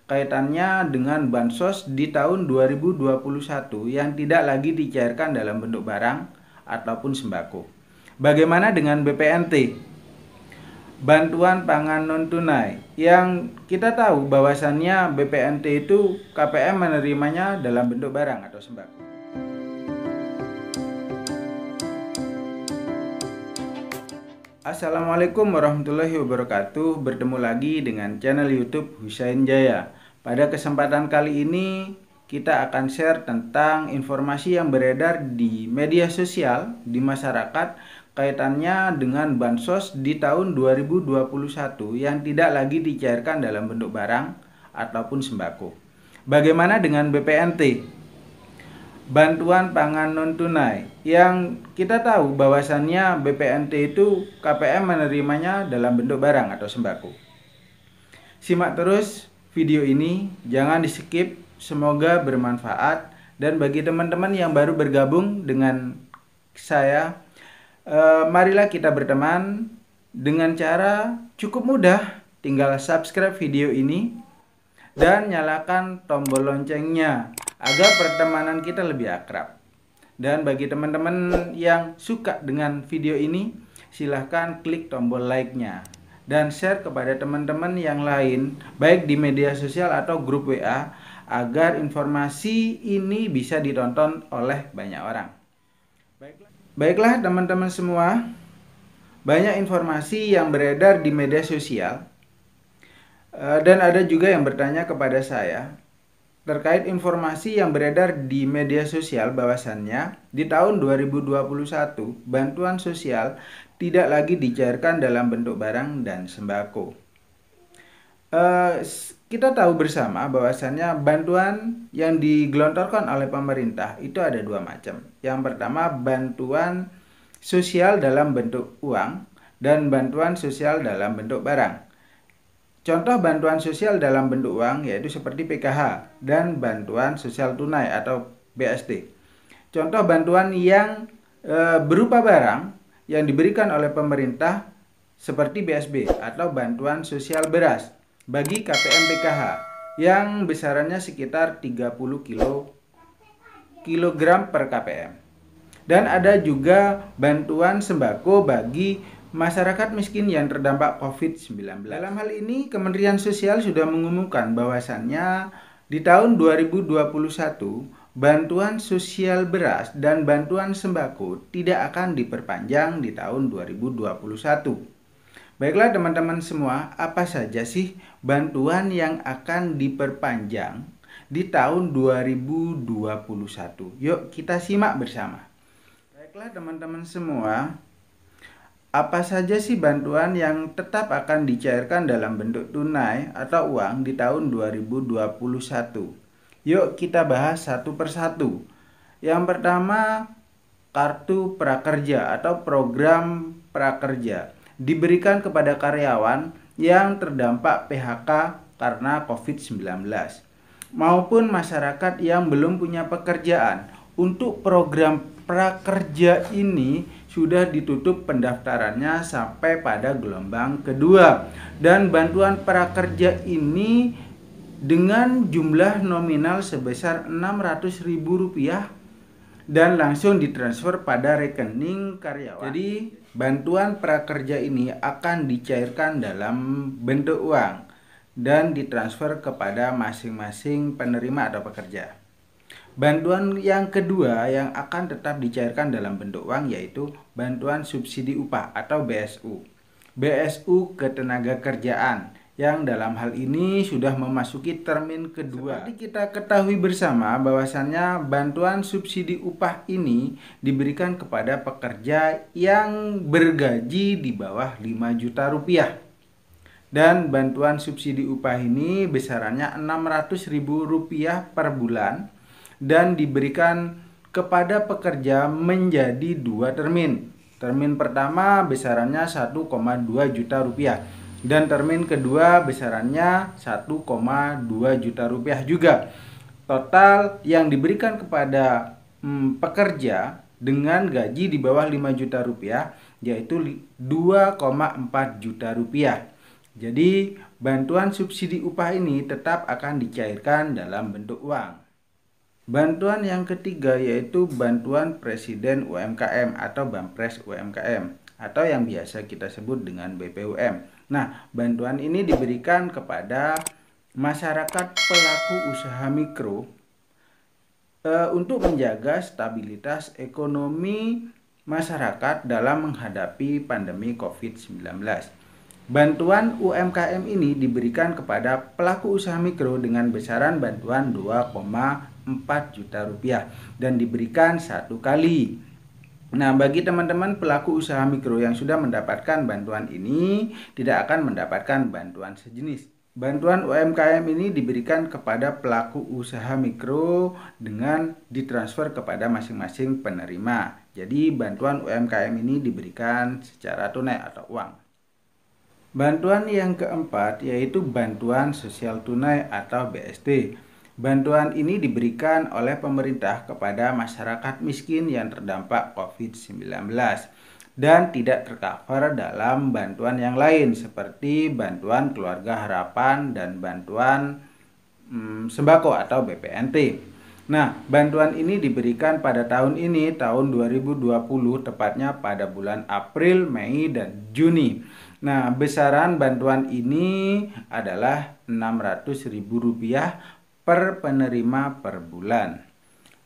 kaitannya dengan bansos di tahun 2021 yang tidak lagi dicairkan dalam bentuk barang ataupun sembako. Bagaimana dengan BPNT? Bantuan pangan non tunai, yang kita tahu bahwasannya BPNT itu KPM menerimanya dalam bentuk barang atau sembako. Assalamualaikum warahmatullahi wabarakatuh. Bertemu lagi dengan channel YouTube Husain Jaya. Pada kesempatan kali ini kita akan share tentang informasi yang beredar di media sosial di masyarakat kaitannya dengan bansos di tahun 2021 yang tidak lagi dicairkan dalam bentuk barang ataupun sembako. Bagaimana dengan BPNT? Bantuan pangan non tunai, yang kita tahu bahwasannya BPNT itu KPM menerimanya dalam bentuk barang atau sembako. Simak terus video ini, jangan di skip, semoga bermanfaat. Dan bagi teman-teman yang baru bergabung dengan saya, marilah kita berteman dengan cara cukup mudah. Tinggal subscribe video ini dan nyalakan tombol loncengnya agar pertemanan kita lebih akrab. Dan bagi teman-teman yang suka dengan video ini, silahkan klik tombol like-nya dan share kepada teman-teman yang lain, baik di media sosial atau grup WA, agar informasi ini bisa ditonton oleh banyak orang. Baiklah teman-teman semua, banyak informasi yang beredar di media sosial, dan ada juga yang bertanya kepada saya terkait informasi yang beredar di media sosial bahwasannya di tahun 2021 bantuan sosial tidak lagi dicairkan dalam bentuk barang dan sembako. Kita tahu bersama bahwasannya bantuan yang digelontorkan oleh pemerintah itu ada dua macam. Yang pertama, bantuan sosial dalam bentuk uang dan bantuan sosial dalam bentuk barang. Contoh bantuan sosial dalam bentuk uang yaitu seperti PKH dan bantuan sosial tunai atau BST. Contoh bantuan yang berupa barang yang diberikan oleh pemerintah seperti BSB atau bantuan sosial beras bagi KPM PKH yang besarannya sekitar 30 kilogram per KPM. Dan ada juga bantuan sembako bagi masyarakat miskin yang terdampak COVID-19. Dalam hal ini, Kementerian Sosial sudah mengumumkan bahwasannya di tahun 2021, bantuan sosial beras dan bantuan sembako tidak akan diperpanjang di tahun 2021. Baiklah teman-teman semua, apa saja sih bantuan yang akan diperpanjang di tahun 2021? Yuk kita simak bersama. Baiklah teman-teman semua, apa saja sih bantuan yang tetap akan dicairkan dalam bentuk tunai atau uang di tahun 2021? Yuk kita bahas satu persatu. Yang pertama, kartu prakerja atau program prakerja diberikan kepada karyawan yang terdampak PHK karena COVID-19 maupun masyarakat yang belum punya pekerjaan. Untuk program prakerja ini sudah ditutup pendaftarannya sampai pada gelombang kedua, dan bantuan prakerja ini dengan jumlah nominal sebesar Rp600.000 dan langsung ditransfer pada rekening karyawan. Jadi bantuan prakerja ini akan dicairkan dalam bentuk uang dan ditransfer kepada masing-masing penerima atau pekerja. Bantuan yang kedua yang akan tetap dicairkan dalam bentuk uang yaitu bantuan subsidi upah atau BSU. BSU ketenagakerjaan yang dalam hal ini sudah memasuki termin kedua. Seperti kita ketahui bersama bahwasannya bantuan subsidi upah ini diberikan kepada pekerja yang bergaji di bawah 5 juta rupiah. Dan bantuan subsidi upah ini besarannya Rp600.000 per bulan dan diberikan kepada pekerja menjadi 2 termin. Termin pertama besarannya 1,2 juta rupiah. Dan termin kedua besarannya 1,2 juta rupiah juga. Total yang diberikan kepada pekerja dengan gaji di bawah 5 juta rupiah yaitu 2,4 juta rupiah. Jadi bantuan subsidi upah ini tetap akan dicairkan dalam bentuk uang. Bantuan yang ketiga yaitu bantuan Presiden UMKM atau Bampres UMKM atau yang biasa kita sebut dengan BPUM. Nah, bantuan ini diberikan kepada masyarakat pelaku usaha mikro untuk menjaga stabilitas ekonomi masyarakat dalam menghadapi pandemi COVID-19. Bantuan UMKM ini diberikan kepada pelaku usaha mikro dengan besaran bantuan 2,4 juta rupiah dan diberikan 1 kali. Nah, bagi teman-teman pelaku usaha mikro yang sudah mendapatkan bantuan ini tidak akan mendapatkan bantuan sejenis. Bantuan UMKM ini diberikan kepada pelaku usaha mikro dengan ditransfer kepada masing-masing penerima. Jadi bantuan UMKM ini diberikan secara tunai atau uang. Bantuan yang keempat yaitu bantuan sosial tunai atau BST. Bantuan ini diberikan oleh pemerintah kepada masyarakat miskin yang terdampak COVID-19 dan tidak tercover dalam bantuan yang lain seperti bantuan keluarga harapan dan bantuan sembako atau BPNT. Nah, bantuan ini diberikan pada tahun ini, tahun 2020, tepatnya pada bulan April, Mei, dan Juni. Nah, besaran bantuan ini adalah Rp600.000 per penerima per bulan.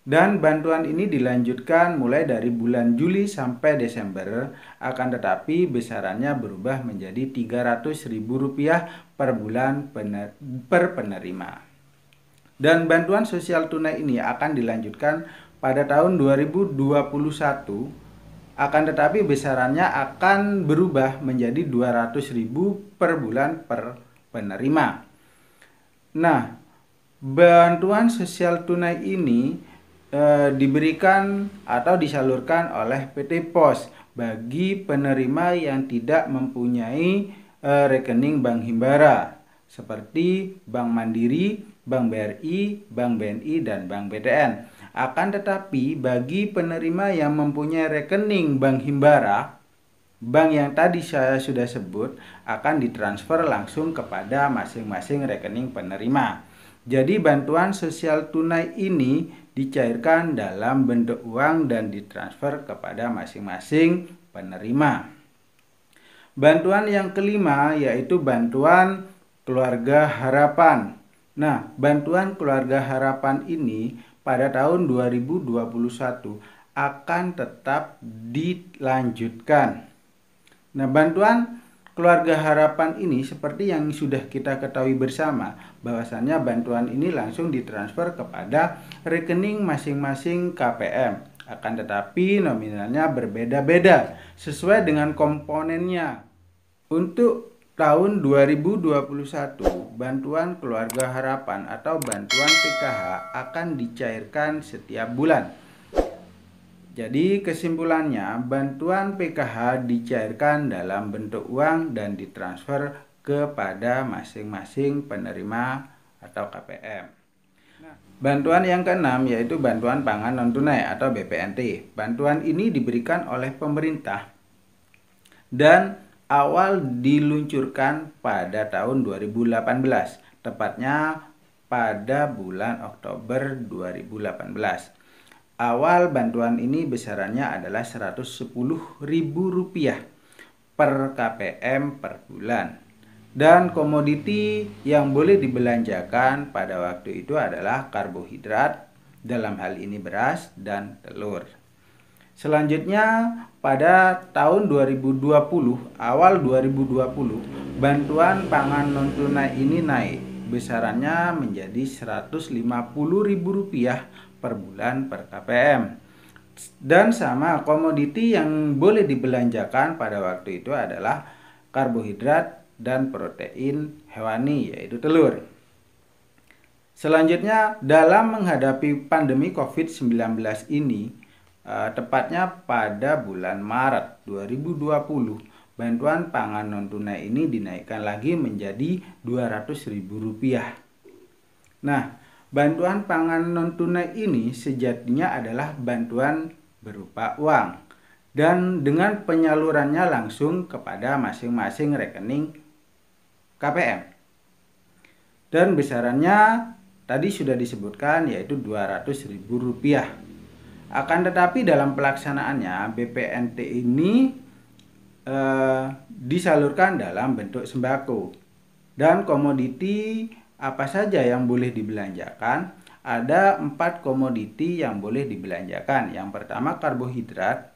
Dan bantuan ini dilanjutkan mulai dari bulan Juli sampai Desember, akan tetapi besarannya berubah menjadi Rp300.000 per bulan per penerima. Dan bantuan sosial tunai ini akan dilanjutkan pada tahun 2021, akan tetapi besarannya akan berubah menjadi Rp200.000 per bulan per penerima. Nah, bantuan sosial tunai ini diberikan atau disalurkan oleh PT POS bagi penerima yang tidak mempunyai rekening Bank Himbara seperti Bank Mandiri, Bank BRI, Bank BNI, dan Bank BTN. Akan tetapi bagi penerima yang mempunyai rekening Bank Himbara, bank yang tadi saya sudah sebut, akan ditransfer langsung kepada masing-masing rekening penerima. Jadi bantuan sosial tunai ini dicairkan dalam bentuk uang dan ditransfer kepada masing-masing penerima. Bantuan yang kelima yaitu bantuan keluarga harapan. Nah, bantuan keluarga harapan ini pada tahun 2021 akan tetap dilanjutkan. Nah, bantuan keluarga harapan ini seperti yang sudah kita ketahui bersama, bahwasannya bantuan ini langsung ditransfer kepada rekening masing-masing KPM. Akan tetapi nominalnya berbeda-beda sesuai dengan komponennya. Untuk tahun 2021, bantuan keluarga harapan atau bantuan PKH akan dicairkan setiap bulan. Jadi kesimpulannya, bantuan PKH dicairkan dalam bentuk uang dan ditransfer kepada masing-masing penerima atau KPM. Bantuan yang keenam yaitu bantuan pangan non-tunai atau BPNT. Bantuan ini diberikan oleh pemerintah dan awal diluncurkan pada tahun 2018, tepatnya pada bulan Oktober 2018. Awal bantuan ini besarannya adalah Rp110.000 per KPM per bulan. Dan komoditi yang boleh dibelanjakan pada waktu itu adalah karbohidrat, dalam hal ini beras dan telur. Selanjutnya pada tahun 2020, awal 2020, bantuan pangan non-tunai ini naik. Besarannya menjadi Rp150.000 per bulan per KPM. Dan sama komoditi yang boleh dibelanjakan pada waktu itu adalah karbohidrat dan protein hewani yaitu telur. Selanjutnya dalam menghadapi pandemi COVID-19 ini, tepatnya pada bulan Maret 2020, bantuan pangan non-tunai ini dinaikkan lagi menjadi Rp200.000. Nah, bantuan pangan non-tunai ini sejatinya adalah bantuan berupa uang dan dengan penyalurannya langsung kepada masing-masing rekening KPM. dan besarannya tadi sudah disebutkan yaitu Rp200.000. Akan tetapi dalam pelaksanaannya BPNT ini disalurkan dalam bentuk sembako. Dan komoditi apa saja yang boleh dibelanjakan? Ada 4 komoditi yang boleh dibelanjakan. Yang pertama karbohidrat,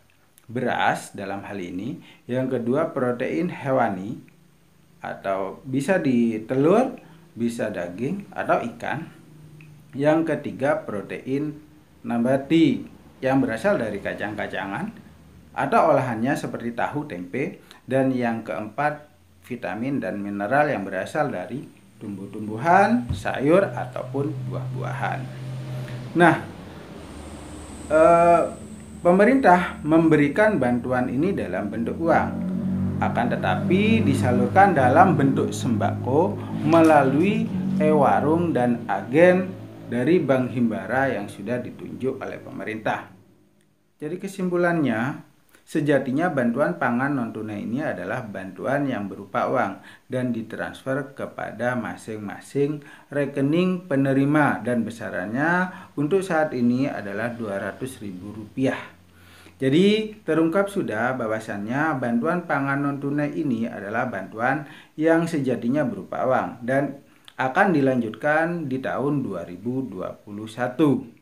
beras dalam hal ini. Yang kedua protein hewani, atau bisa di telur, bisa daging atau ikan. Yang ketiga protein nabati yang berasal dari kacang-kacangan atau olahannya seperti tahu, tempe. Dan yang keempat vitamin dan mineral yang berasal dari tumbuh-tumbuhan, sayur ataupun buah-buahan. Nah, pemerintah memberikan bantuan ini dalam bentuk uang, akan tetapi disalurkan dalam bentuk sembako melalui e-warung dan agen dari Bank Himbara yang sudah ditunjuk oleh pemerintah. Jadi kesimpulannya, sejatinya bantuan pangan non-tunai ini adalah bantuan yang berupa uang dan ditransfer kepada masing-masing rekening penerima, dan besarannya untuk saat ini adalah Rp200.000. Jadi terungkap sudah bahwasannya bantuan pangan non-tunai ini adalah bantuan yang sejatinya berupa uang dan akan dilanjutkan di tahun 2021.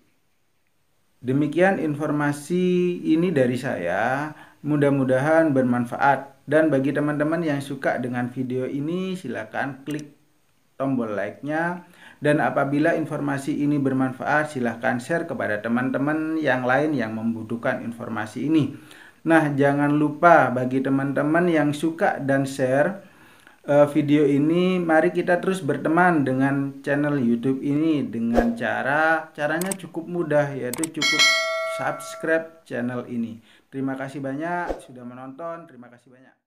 Demikian informasi ini dari saya, mudah-mudahan bermanfaat. Dan bagi teman-teman yang suka dengan video ini, silakan klik tombol like-nya. Dan apabila informasi ini bermanfaat, silahkan share kepada teman-teman yang lain yang membutuhkan informasi ini. Nah, jangan lupa bagi teman-teman yang suka dan share video ini, mari kita terus berteman dengan channel YouTube ini dengan caranya cukup mudah, yaitu cukup subscribe channel ini. Terima kasih banyak sudah menonton, terima kasih banyak.